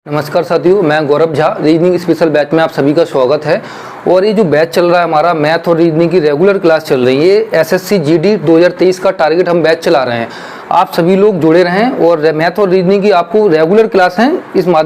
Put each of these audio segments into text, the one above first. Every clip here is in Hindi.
नमस्कार साथियों, मैं गौरव झा। रीजनिंग स्पेशल बैच में आप सभी का स्वागत है। और ये जो बैच चल रहा है हमारा मैथ और रीजनिंग की रेगुलर क्लास चल रही है। ये एसएससी जीडी 2023 का टारगेट हम बैच चला रहे हैं। आप सभी लोग जुड़े रहें और मैथ और रीजनिंग की आपको रेगुलर क्लास हैं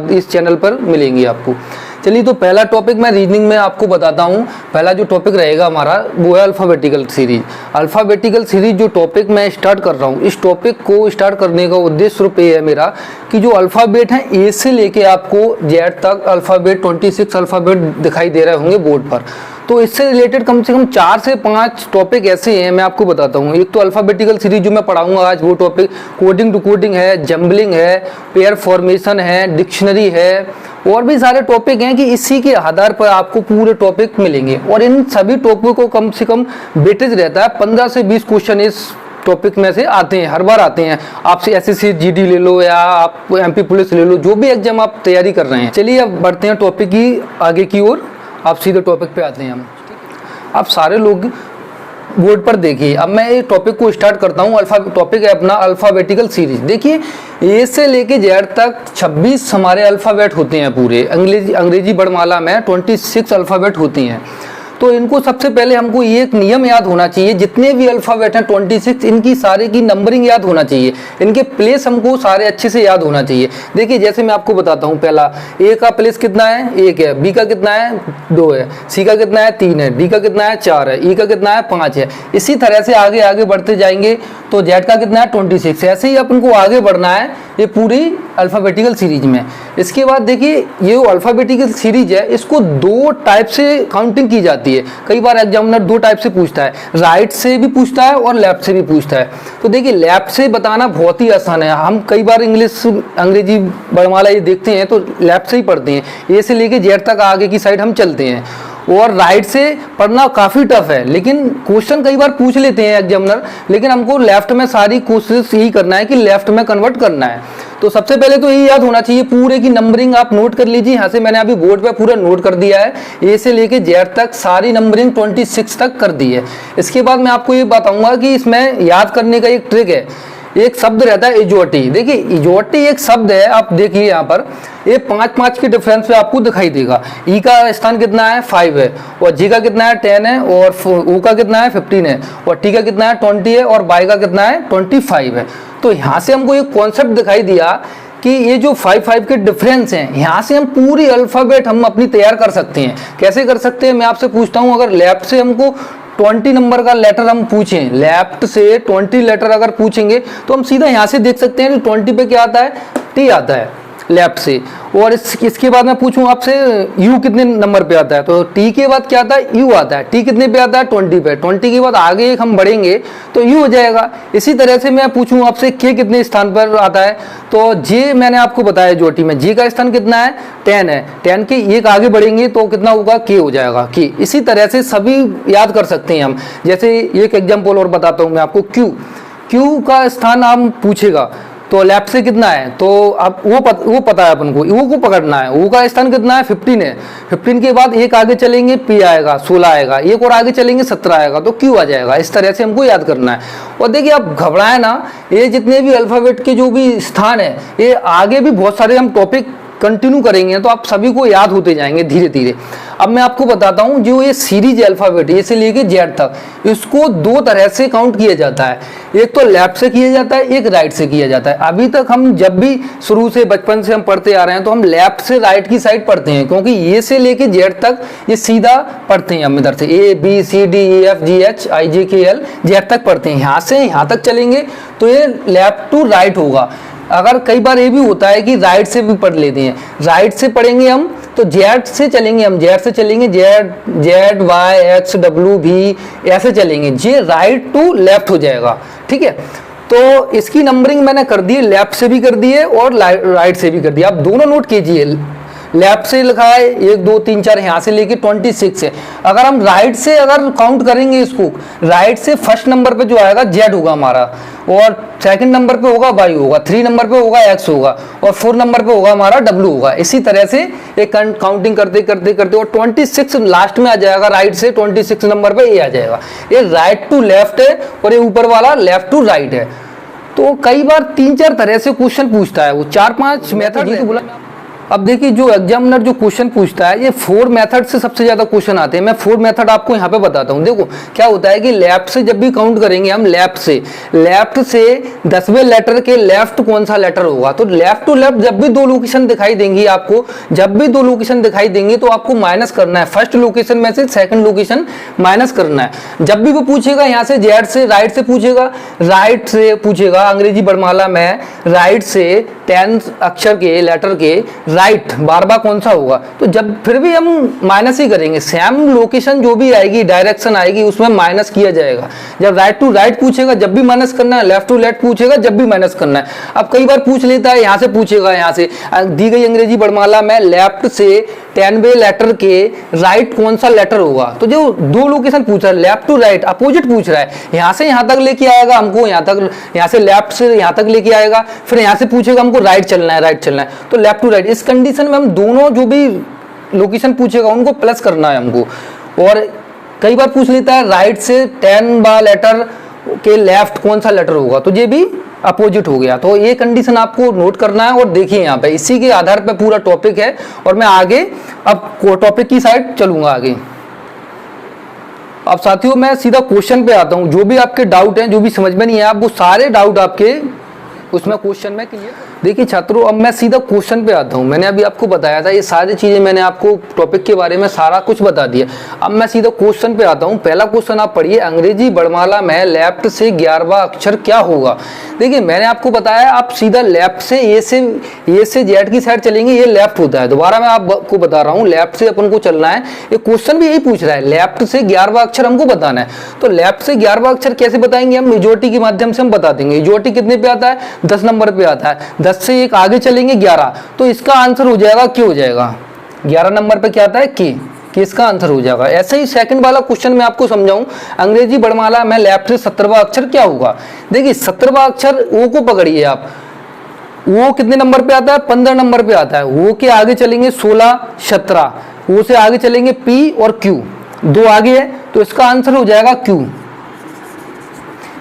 इस चैनल पर मिलेंगी आपको। चलिए, तो पहला टॉपिक मैं रीजनिंग में आपको बताता हूँ। पहला जो टॉपिक रहेगा हमारा वो है अल्फ़ाबेटिकल सीरीज। अल्फ़ाबेटिकल सीरीज जो टॉपिक मैं स्टार्ट कर रहा हूँ, इस टॉपिक को स्टार्ट करने का उद्देश्य सिर्फ ये है मेरा कि जो अल्फ़ाबेट हैं ए से लेके आपको जेड तक अल्फ़ाबेट 26 अल्फ़ाबेट दिखाई दे रहे होंगे बोर्ड पर। तो इससे रिलेटेड कम से कम 4 से 5 टॉपिक ऐसे हैं, मैं आपको बताता हूँ। एक तो अल्फ़ाबेटिकल सीरीज जो मैं पढ़ाऊंगा आज, वो टॉपिक कोडिंग टू कोडिंग है, जम्बलिंग है, पेयर फॉर्मेशन है, डिक्शनरी है, और भी सारे टॉपिक हैं कि इसी के आधार पर आपको पूरे टॉपिक मिलेंगे। और इन सभी टॉपिक को कम से कम वेटेज रहता है, 15 से 20 क्वेश्चन इस टॉपिक में से आते हैं, हर बार आते हैं। आपसे एसएससी जीडी ले लो या आप एमपी पुलिस ले लो, जो भी एग्जाम आप तैयारी कर रहे हैं। चलिए अब बढ़ते हैं टॉपिक की आगे की ओर। आप सीधे टॉपिक पे आते हैं हम। आप सारे लोग बोर्ड पर देखिए। अब मैं इस टॉपिक को स्टार्ट करता हूँ। टॉपिक है अपना अल्फ़ाबेटिकल सीरीज। देखिए, ए से लेके जेड तक 26 हमारे अल्फ़ाबेट होते हैं पूरे। अंग्रेजी वर्णमाला में 26 अल्फ़ाबेट होती हैं। तो इनको सबसे पहले हमको ये एक नियम याद होना चाहिए, जितने भी अल्फ़ाबेट हैं 26, इनकी सारे की नंबरिंग याद होना चाहिए, इनके प्लेस हमको सारे अच्छे से याद होना चाहिए। देखिए, जैसे मैं आपको बताता हूँ। पहला, ए का प्लेस कितना है? 1 है। बी का कितना है? 2 है। सी का कितना है? 3 है। डी का कितना है? 4 है। ई का कितना है? 5 है। इसी तरह से आगे आगे बढ़ते जाएंगे तो जेड का कितना है? 26। ऐसे ही अपन को आगे बढ़ना है ये पूरी अल्फ़ाबेटिकल सीरीज में। इसके बाद देखिए, ये अल्फ़ाबेटिकल सीरीज है, इसको 2 टाइप से काउंटिंग की जाती है। कई बार एग्जामिनर 2 टाइप से पूछता है, राइट से भी पूछता है और लेफ्ट से भी पूछता है। तो देखिए, लेफ्ट से बताना बहुत ही आसान है। हम कई बार अंग्रेजी वर्णमाला ये देखते हैं तो लेफ्ट से ही पढ़ते हैं। ए से लेके जेड तक आगे की साइड हम चलते हैं। और राइट से पढ़ना काफ़ी टफ है, लेकिन क्वेश्चन कई बार पूछ लेते हैं एग्जामिनर, लेकिन हमको लेफ्ट में सारी कोशिश यही करना है कि लेफ्ट में कन्वर्ट करना है। तो सबसे पहले तो यही याद होना चाहिए, पूरे की नंबरिंग आप नोट कर लीजिए। यहाँ से मैंने अभी बोर्ड पे पूरा नोट कर दिया है। ए से लेके जेड तक सारी नंबरिंग 26 तक कर दी है। इसके बाद मैं आपको ये बताऊंगा कि इसमें याद करने का एक ट्रिक है। एक शब्द रहता है इजोटी। देखिए, इजोटी एक शब्द है, आप देखिए यहाँ पर ये 5-5 के डिफरेंस पे आपको दिखाई देगा। ई का स्थान कितना है? 5 है। और जी का कितना है? 10 है। और ओ का कितना है? 15 है। और टी का कितना है? 20 है। और बाई का कितना है? 25 है। तो यहाँ से हमको एक कॉन्सेप्ट दिखाई दिया कि ये जो 5-5 के डिफरेंस हैं, यहाँ से हम पूरी अल्फ़ाबेट हम अपनी तैयार कर सकते हैं। कैसे कर सकते हैं, मैं आपसे पूछता हूँ। अगर लेफ्ट से हमको 20 नंबर का लेटर हम पूछें, लेफ्ट से 20 लेटर अगर पूछेंगे तो हम सीधा यहाँ से देख सकते हैं कि 20 पे क्या आता है? टी आता है लेफ्ट से। और इसके बाद मैं पूछूं आपसे यू कितने नंबर पे आता है, तो टी के बाद क्या आता है? यू आता है। टी कितने पे आता है? 20 पे। 20 के बाद आगे एक हम बढ़ेंगे तो यू हो जाएगा। इसी तरह से मैं पूछूं आपसे के कितने स्थान पर आता है, तो जे मैंने आपको बताया जो टी में जे का स्थान कितना है? 10 है। 10 के एक आगे बढ़ेंगे तो कितना होगा? के हो जाएगा के। इसी तरह से सभी याद कर सकते हैं हम। जैसे एक एग्जाम्पल और बताता हूँ मैं आपको। क्यू का स्थान हम पूछेगा तो लेफ्ट से कितना है, तो अब वो पता है अपन को, वो को पकड़ना है। वो का स्थान कितना है? 15 है। 15 के बाद एक आगे चलेंगे पी आएगा, 16 आएगा। एक और आगे चलेंगे 17 आएगा, तो क्यू आ जाएगा। इस तरह से हमको याद करना है। और देखिए, आप घबराए ना, ये जितने भी अल्फ़ाबेट के जो भी स्थान है, ये आगे भी बहुत सारे हम टॉपिक कंटिन्यू करेंगे तो आप सभी को याद होते जाएंगे धीरे धीरे। अब मैं आपको बताता हूँ, जो ये सीरीज अल्फ़ाबेट ए से लेके जेड तक, इसको 2 तरह से काउंट किया जाता है। एक तो लेफ्ट से किया जाता है, एक राइट से किया जाता है। अभी तक हम जब भी शुरू से बचपन से हम पढ़ते आ रहे हैं तो हम लेफ्ट से राइट की साइड पढ़ते हैं, क्योंकि ए से लेके जेड तक ये सीधा पढ़ते हैं। हम इधर से A B C D E F G H I J K L Z तक पढ़ते हैं। यहाँ से यहाँ तक चलेंगे तो ये लेफ्ट टू राइट होगा। अगर कई बार ये भी होता है कि राइट से भी पढ़ लेते हैं, राइट से पढ़ेंगे हम तो जेड से चलेंगे, हम जेड से चलेंगे, जेड वाई एक्स डब्ल्यू भी ऐसे चलेंगे। जे राइट टू लेफ्ट हो जाएगा। ठीक है, तो इसकी नंबरिंग मैंने कर दी है, लेफ्ट से भी कर दी है और राइट से भी कर दिया। आप दोनों नोट कीजिए। लेफ्ट से लिखा है 1 2 3 4, यहाँ से लेके 26 है। अगर हम राइट से अगर काउंट करेंगे इसको, राइट से फर्स्ट नंबर पे जो आएगा जेड होगा हमारा, और सेकंड नंबर पे होगा वाई होगा, 3 नंबर पे होगा एक्स होगा, और 4 नंबर पे होगा हमारा डब्ल्यू होगा। इसी तरह से एक काउंटिंग करते करते करते और 26 लास्ट में आ जाएगा। राइट से 26 नंबर पे ए आ जाएगा। ये राइट टू लेफ्ट है और ये ऊपर वाला लेफ्ट टू राइट है। तो कई बार 3-4 तरह से क्वेश्चन पूछता है वो, 4-5 मेथड बोला। अब देखिए जो एग्जामिनर जो क्वेश्चन पूछता है, ये 4 मेथड से सबसे ज्यादा क्वेश्चन आते हैं। मैं 4 मेथड आपको यहाँ पे बताता हूँ। देखो क्या होता है कि लेफ्ट से जब भी काउंट करेंगे हम, लेफ्ट से 10वें लेटर के लेफ्ट कौन सा लेटर होगा, तो लेफ्ट टू लेफ्ट जब भी 2 लोकेशन दिखाई देंगी आपको, जब भी 2 लोकेशन दिखाई देंगी तो आपको माइनस करना है। फर्स्ट लोकेशन में से सेकंड लोकेशन माइनस करना है। जब भी वो पूछेगा यहाँ से जेड से राइट से पूछेगा, राइट से पूछेगा अंग्रेजी वर्णमाला में राइट से 10 अक्षर के लेटर के राइट बार बार कौन सा होगा, तो जब फिर भी हम माइनस ही करेंगे। सेम लोकेशन जो भी आएगी, डायरेक्शन आएगी, उसमें माइनस किया जाएगा। जब राइट टू राइट पूछेगा जब भी माइनस करना है, लेफ्ट टू लेफ्ट पूछेगा जब भी माइनस करना है। अब कई बार पूछ लेता है यहाँ से पूछेगा, यहाँ से दी गई अंग्रेजी वर्णमाला में लेफ्ट से 10वें लेटर के राइट कौन सा लेटर होगा, तो जो 2 लोकेशन पूछ रहा है लेफ्ट टू राइट अपोजिट पूछ रहा है, यहाँ से यहाँ तक लेके आएगा हमको, यहाँ तक, यहाँ से लेफ्ट से यहाँ तक लेके आएगा, फिर यहाँ से पूछेगा हमको राइट चलना है, राइट चलना है, तो लेफ्ट टू राइट। इस कंडीशन में हम दोनों जो भी लोकेशन पूछेगा उनको प्लस करना है हमको। और कई बार पूछ लेता है राइट से 10 बार लेटर के लेफ्ट कौन सा लेटर होगा, तो ये भी अपोजिट हो गया। तो ये कंडीशन आपको नोट करना है। और देखिए यहाँ पे इसी के आधार पर पूरा टॉपिक है, और मैं आगे अब टॉपिक की साइड चलूंगा आगे। अब साथियों मैं सीधा क्वेश्चन पे आता हूँ। जो भी आपके डाउट हैं, जो भी समझ में नहीं है, आप वो सारे डाउट आपके उसमें क्वेश्चन में क्लियर। देखिए छात्रों, अब मैं सीधा क्वेश्चन पे आता हूँ। मैंने अभी आपको बताया था ये सारी चीजें, मैंने आपको टॉपिक के बारे में सारा कुछ बता दिया। अब मैं सीधा क्वेश्चन पे आता हूँ। पहला क्वेश्चन आप पढ़िए, अंग्रेजी वर्णमाला में लेफ्ट से 11वां अक्षर क्या होगा। देखिए मैंने आपको बताया, आप सीधा लेफ्ट से ए से जेड की साइड चलेंगे, ये लेफ्ट होता है। दोबारा मैं आपको बता रहा हूँ, लेफ्ट से अपन को चलना है। ये क्वेश्चन भी यही पूछ रहा है, लेफ्ट से 11वां अक्षर हमको बताना है। तो लेफ्ट से 11वां अक्षर कैसे बताएंगे हम, मेजोरिटी के माध्यम से हम बता देंगे। मेजोरिटी कितने पे आता है, 10 नंबर पे आता है। 10 से एक आगे चलेंगे 11, तो इसका आंसर हो जाएगा क्या हो जाएगा, 11 नंबर पे क्या आता है कि इसका आंसर हो जाएगा। ऐसे ही सेकंड वाला क्वेश्चन मैं आपको समझाऊं, अंग्रेजी वर्णमाला में लेफ्ट से 17वां अक्षर क्या होगा। देखिए 17वां अक्षर ओ को पकड़िए आप, वो कितने नंबर पे आता है, 15 नंबर पे आता है। वो के आगे चलेंगे 16, 17, वो से आगे चलेंगे पी और क्यू, 2 आगे है, तो इसका आंसर हो जाएगा क्यू।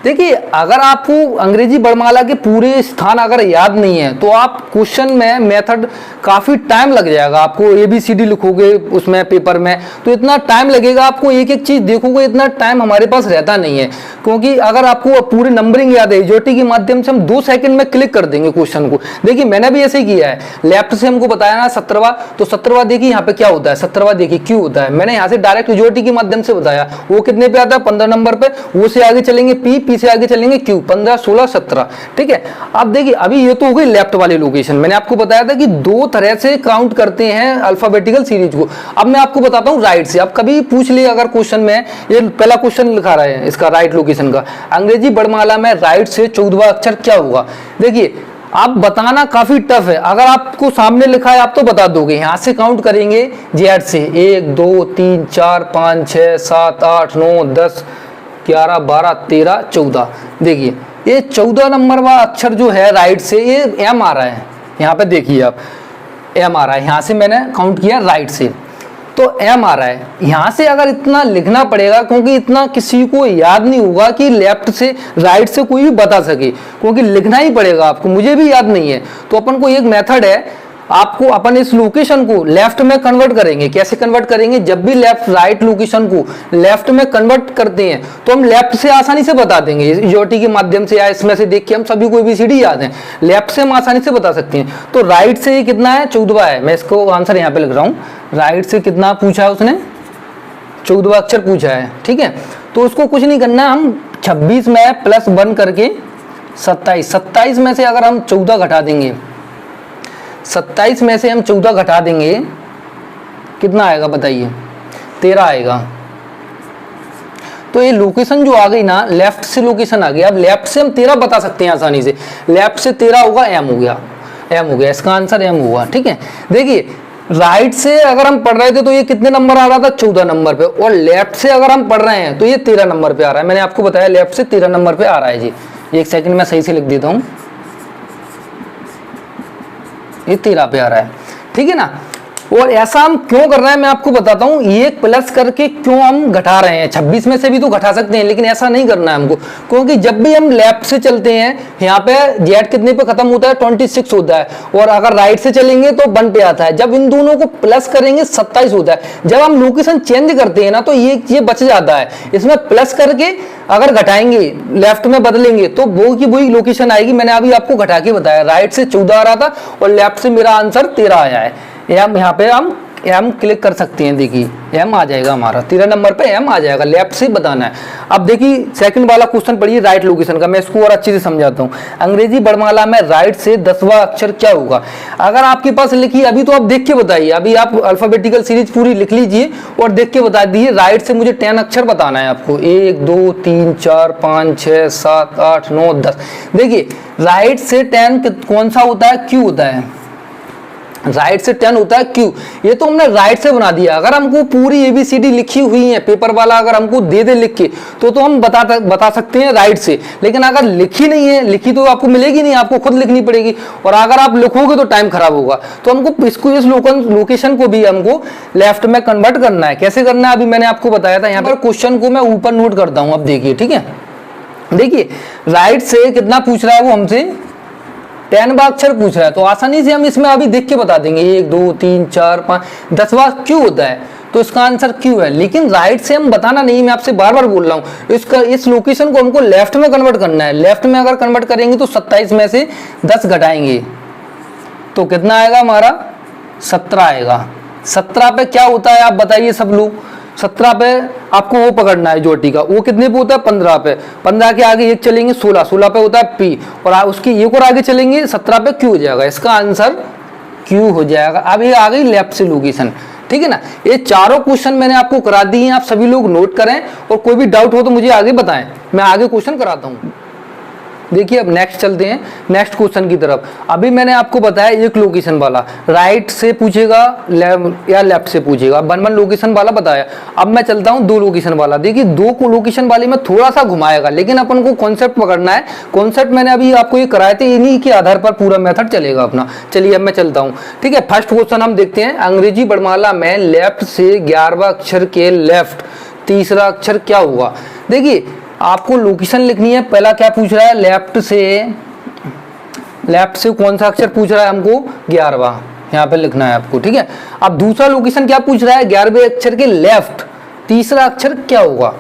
देखिए अगर आपको अंग्रेजी वर्णमाला के पूरे स्थान अगर याद नहीं है तो आप क्वेश्चन में मेथड काफी टाइम लग जाएगा। आपको ABCD लिखोगे उसमें पेपर में, तो इतना टाइम लगेगा, आपको एक एक चीज देखोगे, इतना टाइम हमारे पास रहता नहीं है। क्योंकि अगर आपको पूरी नंबरिंग याद है, इजोटी के माध्यम से हम 2 सेकंड में क्लिक कर देंगे क्वेश्चन को। देखिए मैंने भी ऐसे ही किया है, लेफ्ट से हमको बताया ना 17वां, तो 17वां देखिए यहाँ पे क्या होता है, 17वां देखिए क्यू होता है। मैंने यहाँ से डायरेक्ट इजोटी के माध्यम से बताया, वो कितने पे आता है, 15 नंबर पे। वो से आगे चलेंगे पी से आगे चलेंगे क्यू, 15, 16, 17। ठीक है, अब देखिए अभी ये तो हो गई लेफ्ट वाली लोकेशन। मैंने आपको बताया था कि 2 तरह से काउंट करते हैं अल्फाबेटिकल सीरीज को। अब मैं आपको बताता हूँ राइट से। अब कभी पूछ लिया अगर क्वेश्चन में, ये पहला क्वेश्चन लिखा रहा है इसका राइट लोकेशन का, अंग्रेजी वर्णमाला में राइट से 14वां अक्षर क्या होगा। देखिए आप बताना काफी टफ है, अगर आपको सामने लिखा है आप तो बता दोगे। यहां से काउंट करेंगे जेड से, 1 2 3 4 5 6 7 8 9 10 11 12 13 14। देखिए ये 14 नंबर वाला अक्षर जो है राइट से, ये एम आ रहा है। यहाँ पे देखिए आप, एम आ रहा है। यहाँ से मैंने काउंट किया राइट से, तो एम आ रहा है। यहाँ से अगर इतना लिखना पड़ेगा, क्योंकि इतना किसी को याद नहीं होगा कि लेफ्ट से राइट से कोई भी बता सके, क्योंकि लिखना ही पड़ेगा आपको। मुझे भी याद नहीं है, तो अपन को एक मेथड है, आपको अपन इस लोकेशन को लेफ्ट में कन्वर्ट करेंगे। कैसे कन्वर्ट करेंगे, जब भी लेफ्ट राइट लोकेशन को लेफ्ट में कन्वर्ट करते हैं तो हम लेफ्ट से आसानी से बता देंगे। इजोटी के माध्यम से या इसमें से देख के हम सभी को ABCD याद है, लेफ्ट से हम आसानी से बता सकते हैं। तो राइट से ये कितना है, 14वां है। मैं इसको आंसर यहाँ पे लिख रहा हूँ, राइट से कितना पूछा है उसने, 14वां अक्षर पूछा है। ठीक है, तो उसको कुछ नहीं करना, हम 26 में प्लस 1 करके 27 में से अगर हम 14 घटा देंगे, 27 में से हम 14 घटा देंगे, कितना आएगा बताइए, 13 आएगा। तो ये लोकेशन जो आ गई ना, लेफ्ट से लोकेशन आ गई। अब लेफ्ट से हम 13 बता सकते हैं आसानी से, लेफ्ट से 13 होगा, एम हो गया, एम हो गया, इसका आंसर एम हुआ। ठीक है, देखिए राइट से अगर हम पढ़ रहे थे तो ये कितने नंबर आ रहा था, 14 नंबर पे, और लेफ्ट से अगर हम पढ़ रहे हैं तो ये 13 नंबर पे आ रहा है। मैंने आपको बताया लेफ्ट से 13 नंबर पे आ रहा है जी। एक सेकंड में सही से लिख देता हूँ, ये 13 पे आ रहा है। ठीक है ना, और ऐसा हम क्यों कर रहे हैं मैं आपको बताता हूं, ये प्लस करके क्यों हम घटा रहे हैं। 26 में से भी तो घटा सकते हैं, लेकिन ऐसा नहीं करना है हमको, क्योंकि जब भी हम लेफ्ट से चलते हैं यहाँ पे जेड कितने पे खत्म होता है, 26 होता है, और अगर राइट से चलेंगे तो 1 पे आता है। जब इन दोनों को प्लस करेंगे 27 होता है। जब हम लोकेशन चेंज करते हैं ना तो ये बच जाता है। इसमें प्लस करके अगर घटाएंगे, लेफ्ट में बदलेंगे तो वो की वही लोकेशन आएगी। मैंने अभी आपको घटा के बताया, राइट से 14 आ रहा था और लेफ्ट से मेरा आंसर 13 आया है। एम यहाँ पे हम एम क्लिक कर सकते हैं, देखिए एम आ जाएगा हमारा, 13 नंबर पे एम आ जाएगा, लेफ्ट से बताना है। अब देखिए सेकंड वाला क्वेश्चन पढ़िए राइट लोकेशन का, मैं इसको और अच्छे से समझाता हूँ। अंग्रेजी वर्णमाला में राइट से 10वां अक्षर क्या होगा। अगर आपके पास लिखी, अभी तो आप देख के बताइए, अभी आप अल्फाबेटिकल सीरीज पूरी लिख लीजिए और देख के बता दीजिए। राइट से मुझे 10 अक्षर बताना है आपको, 1 2 3 4 5 6 7 8 9 10। देखिए राइट से 10 कौन सा होता है, क्यू होता है। राइट से 10 होता है क्यू। ये तो हमने राइट से बना दिया। अगर हमको पूरी ABCD लिखी हुई है, पेपर वाला अगर हमको दे दे लिख के, तो हम बता सकते हैं राइट से। लेकिन अगर लिखी नहीं है, लिखी तो आपको मिलेगी नहीं, आपको खुद लिखनी पड़ेगी, और अगर आप लिखोगे तो टाइम खराब होगा। तो हमको इस लोकेशन को भी हमको लेफ्ट में कन्वर्ट करना है। कैसे करना है अभी मैंने आपको बताया था। यहाँ पर क्वेश्चन को मैं ऊपर नोट करता हूँ, अब देखिए, ठीक है। देखिए राइट से कितना पूछ रहा है वो हमसे, 10वां अक्षर पूछ रहा है, तो आसानी से हम इसमें अभी देख के बता देंगे। 1 2 3 4 5, 10वां क्यू होता है, तो इसका आंसर क्यू है। लेकिन राइट से हम बताना नहीं, मैं आपसे बार बार बोल रहा हूँ। इस लोकेशन को हमको लेफ्ट में कन्वर्ट करना है। लेफ्ट में अगर कन्वर्ट करेंगे तो 27 में से 10 घटाएंगे तो कितना आएगा हमारा, 17 आएगा। 17 पे क्या होता है आप बताइए सब लोग। 17 पे आपको वो पकड़ना है ज्योति का, वो कितने पे होता है, 15 पे। 15 के आगे एक चलेंगे 16, 16 पे होता है पी, और उसकी एक और आगे चलेंगे 17 पे क्यू हो जाएगा। इसका आंसर क्यू हो जाएगा। अब ये आ गई लेफ्ट से लोकेशन, ठीक है ना। ये चारों क्वेश्चन मैंने आपको करा दिए हैं, आप सभी लोग नोट करें, और कोई भी डाउट हो तो मुझे आगे बताएं, मैं आगे क्वेश्चन कराता हूँ। देखिए अब नेक्स्ट चलते हैं, नेक्स्ट क्वेश्चन की तरफ। अभी मैंने आपको बताया एक लोकेशन वाला, राइट से पूछेगा या लेफ्ट से पूछेगा, 1 लोकेशन वाला बताया। अब मैं चलता हूं 2 लोकेशन वाला। देखिए 2 लोकेशन वाले में थोड़ा सा घुमाएगा, लेकिन अपन को कॉन्सेप्ट पकड़ना है। कॉन्सेप्ट मैंने अभी आपको ये कराए थे, इन्हीं के आधार पर पूरा मेथड चलेगा अपना। चलिए अब मैं चलता हूँ, ठीक है। फर्स्ट क्वेश्चन हम देखते हैं। अंग्रेजी वर्णमाला में लेफ्ट से 11वां अक्षर के लेफ्ट तीसरा अक्षर क्या होगा। देखिए आपको लोकेशन लिखनी है। पहला क्या पूछ रहा है, लेफ्ट से कौन सा अक्षर पूछ रहा है हमको, 11वां, यहाँ पे लिखना है आपको, ठीक है। अब दूसरा लोकेशन क्या पूछ रहा है, 11वें अक्षर के लेफ्ट तीसरा अक्षर क्या होगा।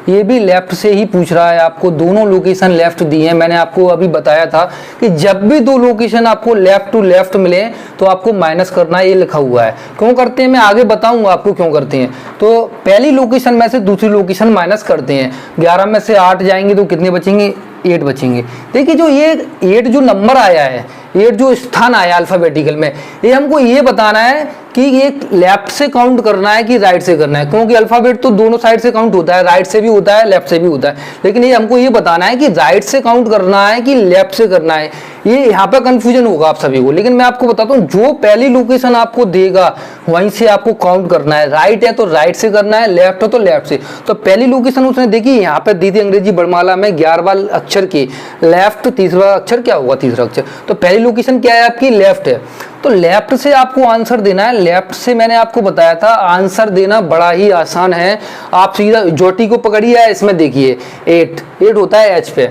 ये भी लेफ्ट से ही पूछ रहा है आपको। दोनों लोकेशन लेफ्ट दी है। मैंने आपको अभी बताया था कि जब भी 2 लोकेशन आपको लेफ्ट टू लेफ्ट मिले तो आपको माइनस करना है, ये लिखा हुआ है। क्यों करते हैं मैं आगे बताऊंगा आपको क्यों करते हैं। तो पहली लोकेशन में से दूसरी लोकेशन माइनस करते हैं। 11 में से 8 जाएंगे तो कितने बचेंगे, 8 बचेंगे। देखिए जो ये 8 जो नंबर आया है, 8 जो स्थान आया अल्फाबेटिकल में, ये हमको ये बताना है कि ये लेफ्ट से काउंट करना है कि राइट से करना है। क्योंकि अल्फाबेट तो दोनों साइड से काउंट होता है, राइट से भी होता है, लेफ्ट से भी होता है। लेकिन ये हमको ये बताना है कि राइट से काउंट करना है कि लेफ्ट से करना है। ये यहाँ पे कंफ्यूजन होगा आप सभी को। लेकिन मैं आपको बताता हूँ, जो पहली लोकेशन आपको देगा वहीं से आपको काउंट करना है। राइट है तो राइट से करना है, लेफ्ट है तो लेफ्ट से। तो पहली लोकेशन उसने देखी यहाँ पे दी थी अंग्रेजी वर्णमाला में 11वां अक्षर की लेफ्ट तीसरा अक्षर क्या होगा, तीसरा अक्षर। तो पहली लोकेशन क्या है आपकी, लेफ्ट है। तो लेफ्ट से आपको आंसर देना है। लेफ्ट से मैंने आपको बताया था आंसर देना बड़ा ही आसान है। आप सीधा ज्योति को पकड़िए, इसमें देखिए 8 होता है एच पे।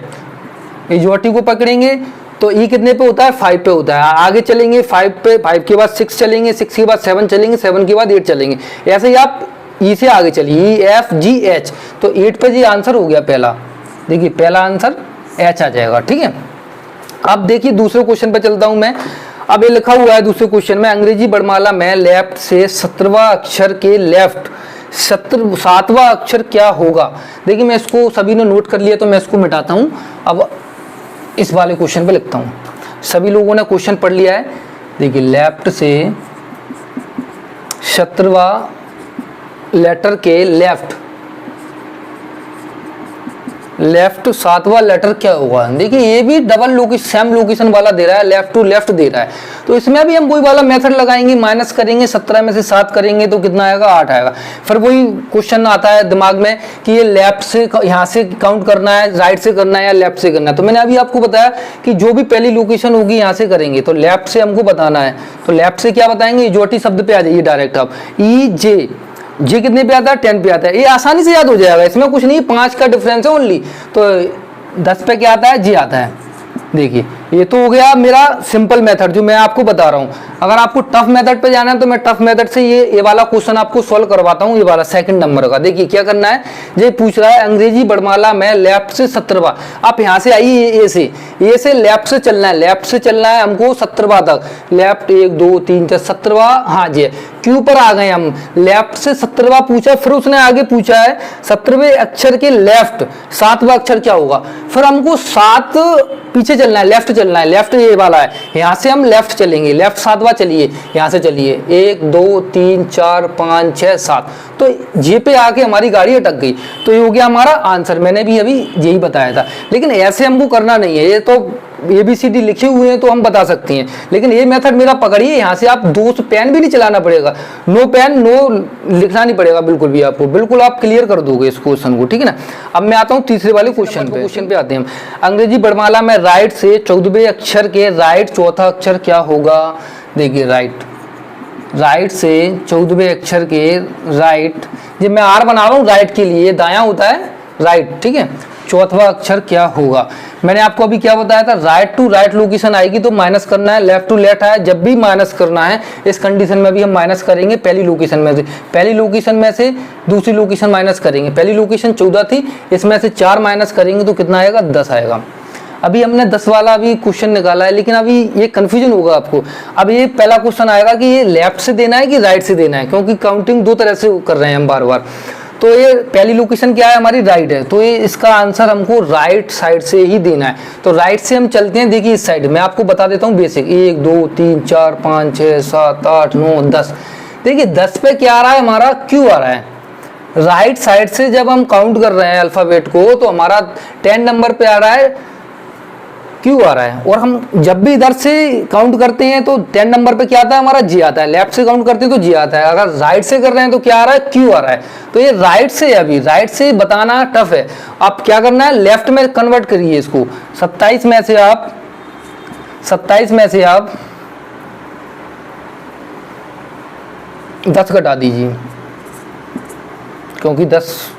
ये ज्योति को पकड़ेंगे तो ई कितने पे होता है, 5 पे होता है। आगे चलेंगे 5 पे, 5 के बाद 6 चलेंगे, 6 के बाद 7 चलेंगे, 7 के बाद 8 चलेंगे। ऐसे ही आप ई से आगे चलिए, ई एफ जी एच। तो 8 पे जी आंसर हो गया पहला। देखिए पहला आंसर एच आ जाएगा, ठीक है। अब देखिए दूसरे क्वेश्चन पे चलता हूं मैं। अब ये लिखा हुआ है दूसरे क्वेश्चन में, अंग्रेजी वर्णमाला में लेफ्ट से 17वां अक्षर के लेफ्ट 7वां अक्षर क्या होगा। देखिए मैं इसको सभी ने नोट कर लिया तो मैं इसको मिटाता हूं। अब इस वाले क्वेश्चन पे लिखता हूं। सभी लोगों ने क्वेश्चन पढ़ लिया है। देखिए लेफ्ट से 17वां लेटर के लेफ्ट लेफ्ट सातवां लेटर क्या होगा। देखिए ये भी डबल लोकेशन सेम लोकेशन वाला दे रहा है, लेफ्ट टू लेफ्ट दे रहा है, तो इसमें भी हम वही वाला मेथड लगाएंगे, माइनस करेंगे, 17 में से 7 करेंगे तो कितना आएगा, 8 आएगा। फिर वही क्वेश्चन आता है दिमाग में कि ये लेफ्ट से यहाँ से काउंट करना है, राइट से करना है या लेफ्ट से करना है। तो मैंने अभी आपको बताया कि जो भी पहली लोकेशन होगी यहाँ से करेंगे, तो लेफ्ट से हमको बताना है, तो लेफ्ट से क्या बताएंगे, इजोटी शब्द पे आ जाइए डायरेक्ट आप, ई जे कितने पे आता है, 10 पे आता है, ये आसानी से याद हो जाएगा, इसमें कुछ नहीं, 5 का डिफरेंस है ओनली, तो 10 पे क्या आता है, जे आता है। देखिए ये तो हो गया मेरा सिंपल मेथड जो मैं आपको बता रहा हूँ। अगर आपको टफ मेथड पे जाना है तो मैं टफ मेथड से ये वाला क्वेश्चन आपको सॉल्व करवाता हूँ, ये वाला सेकंड नंबर का। देखिए क्या करना है, ये पूछ रहा है अंग्रेजी वर्णमाला में लेफ्ट से 17वां, आप यहाँ से आइए, ए से लेफ्ट से चलना है, लेफ्ट से चलना है हमको 17वां तक, लेफ्ट 1 2 3 4 17वां, हाँ जी क्यू पर आ गए हम, लेफ्ट से 17वां पूछा, फिर उसने आगे पूछा है 17वें अक्षर के लेफ्ट 7वां अक्षर क्या होगा, फिर हमको 7 पीछे चलना है, लेफ्ट चलना है, लेफ्ट ये वाला है, यहाँ से हम लेफ्ट चलेंगे, लेफ्ट 7वां चलिए, यहाँ से चलिए 1 2 3 4 5 6 7, तो जे पे आके हमारी गाड़ी अटक गई, तो ये हो गया हमारा आंसर। मैंने भी अभी यही बताया था, लेकिन ऐसे हमको करना नहीं है, ये तो ABCD लिखे हुए हैं तो हम बता सकते हैं, लेकिन ये मेथड मेरा पकड़िए, यहाँ से आप 2 पेन भी नहीं चलाना पड़ेगा, नो पेन नो लिखना नहीं पड़ेगा बिल्कुल भी आपको, बिल्कुल आप क्लियर कर दोगे इस क्वेश्चन को, ठीक है ना। अब मैं आता हूँ तीसरे वाले क्वेश्चन पे आते हैं हम। अंग्रेजी वर्णमाला में राइट से 14वें अक्षर के राइट चौथा अक्षर क्या होगा। देखिए राइट से 14वें अक्षर के राइट, जब मैं R बना रहा हूँ राइट के लिए, दायां होता है राइट, ठीक है, चौथा अक्षर क्या होगा। मैंने आपको अभी क्या बताया था, राइट टू राइट लोकेशन आएगी तो माइनस करना है, लेफ्ट टू लेफ्ट है, जब भी माइनस करना है इस कंडीशन में भी हम माइनस करेंगे, पहली लोकेशन में से दूसरी लोकेशन माइनस करेंगे, पहली लोकेशन 14 थी, इसमें से 4 माइनस करेंगे तो कितना आएगा, 10 आएगा। अभी हमने 10 वाला अभी क्वेश्चन निकाला है, लेकिन अभी ये कंफ्यूजन होगा आपको। अब ये पहला क्वेश्चन आएगा कि ये लेफ्ट से देना है कि राइट से देना है, क्योंकि काउंटिंग 2 तरह से कर रहे हैं हम बार बार। तो ये पहली लोकेशन क्या है हमारी, राइट है, तो ये इसका आंसर हमको राइट साइड से ही देना है। तो राइट से हम चलते हैं, देखिए इस साइड मैं आपको बता देता हूँ बेसिक, 1 2 3 4 5 6 7 8 9 10। देखिए 10 पे क्या आ रहा है हमारा, क्यू आ रहा है। राइट साइड से जब हम काउंट कर रहे हैं अल्फाबेट को, तो हमारा 10 नंबर पे आ रहा है, क्यू आ रहा है। और हम जब भी इधर से काउंट करते हैं तो 10 नंबर पे क्या आता है हमारा, जी आता है। लेफ्ट से काउंट करते हैं तो जी आता है, अगर राइट से कर रहे हैं तो क्या आ रहा है, क्यू आ रहा है। तो ये राइट से, अभी राइट से बताना टफ है। आप क्या करना है, लेफ्ट में कन्वर्ट करिए इसको। 27 में से आप 10 घटा दीजिए, क्योंकि 10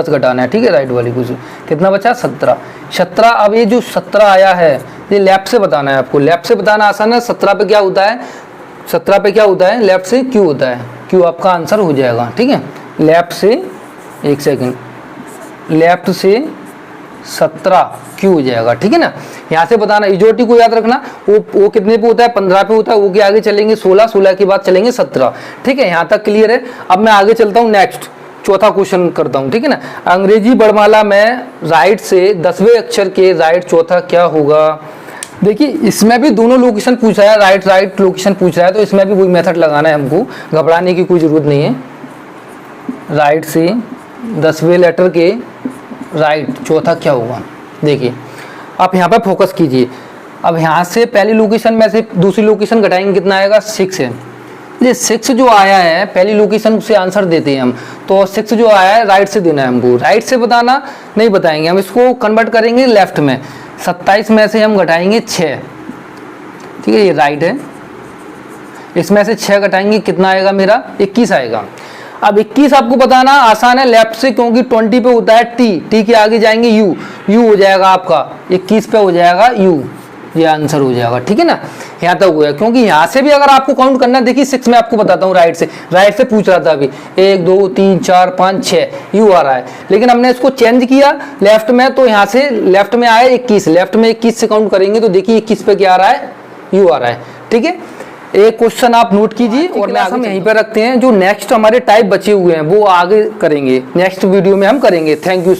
घटाना है, ठीक है, राइट वाली कुछ कितना बचा, 17। अब ये जो 17 आया है ये लेफ्ट से बताना है आपको, लेफ्ट से बताना आसान है। 17 पे क्या होता है, 17 पे क्या होता है, लेफ्ट से क्यू होता है, क्यू आपका आंसर हो जाएगा, ठीक है। लेफ्ट से, एक सेकंड, लेफ्ट से 17 क्यू हो जाएगा, ठीक है ना। यहाँ से बताना, इजोटी को याद रखना, वो कितने पे होता है, 15 पे होता है, वो के आगे चलेंगे 16 के बाद चलेंगे 17, ठीक है। यहाँ तक क्लियर है। अब मैं आगे चलता हूँ, नेक्स्ट चौथा क्वेश्चन करता हूं, ठीक है ना। अंग्रेजी वर्णमाला में राइट से 10वें अक्षर के राइट चौथा क्या होगा। देखिए इसमें भी दोनों लोकेशन पूछ रहा है, राइट लोकेशन पूछ रहा है, तो इसमें भी कोई मेथड लगाना है हमको, घबराने की कोई जरूरत नहीं है। राइट से 10वें लेटर के राइट चौथा क्या होगा। देखिए आप यहाँ पर फोकस कीजिए। अब यहाँ से पहली लोकेशन में से दूसरी लोकेशन घटाएंगे, कितना आएगा, 6 है। ये 6 जो आया है पहली लोकेशन से आंसर देते हैं हम, तो 6 जो आया है राइट से देना है हमको, राइट से बताना नहीं बताएंगे, हम इसको कन्वर्ट करेंगे लेफ्ट में। 27 में से हम घटाएंगे 6, ठीक है, ये राइट है, इसमें से 6 घटाएंगे, कितना आएगा मेरा, 21 आएगा। अब 21 आपको बताना आसान है लेफ्ट से, क्योंकि 20 पे होता है टी के आगे जाएंगे यू हो जाएगा आपका, 21 पे हो जाएगा यू, ये आंसर हो जाएगा, ठीक है ना। यहाँ तक हुआ, क्योंकि यहाँ से भी अगर आपको काउंट करना, देखिए 6 में आपको बताता हूँ, राइट से पूछ रहा था अभी, 1 2 3 4 5 6 यू आ रहा है, लेकिन हमने इसको चेंज किया लेफ्ट में, तो यहाँ से लेफ्ट में आया 21, लेफ्ट में 21 से काउंट करेंगे तो देखिए 21 पे क्या आ रहा है, यू आ रहा है, ठीक है। एक क्वेश्चन आप नोट कीजिए और मैं हम यहीं पे रखते हैं। जो नेक्स्ट हमारे टाइप बचे हुए हैं वो आगे करेंगे, नेक्स्ट वीडियो में हम करेंगे। Thank you.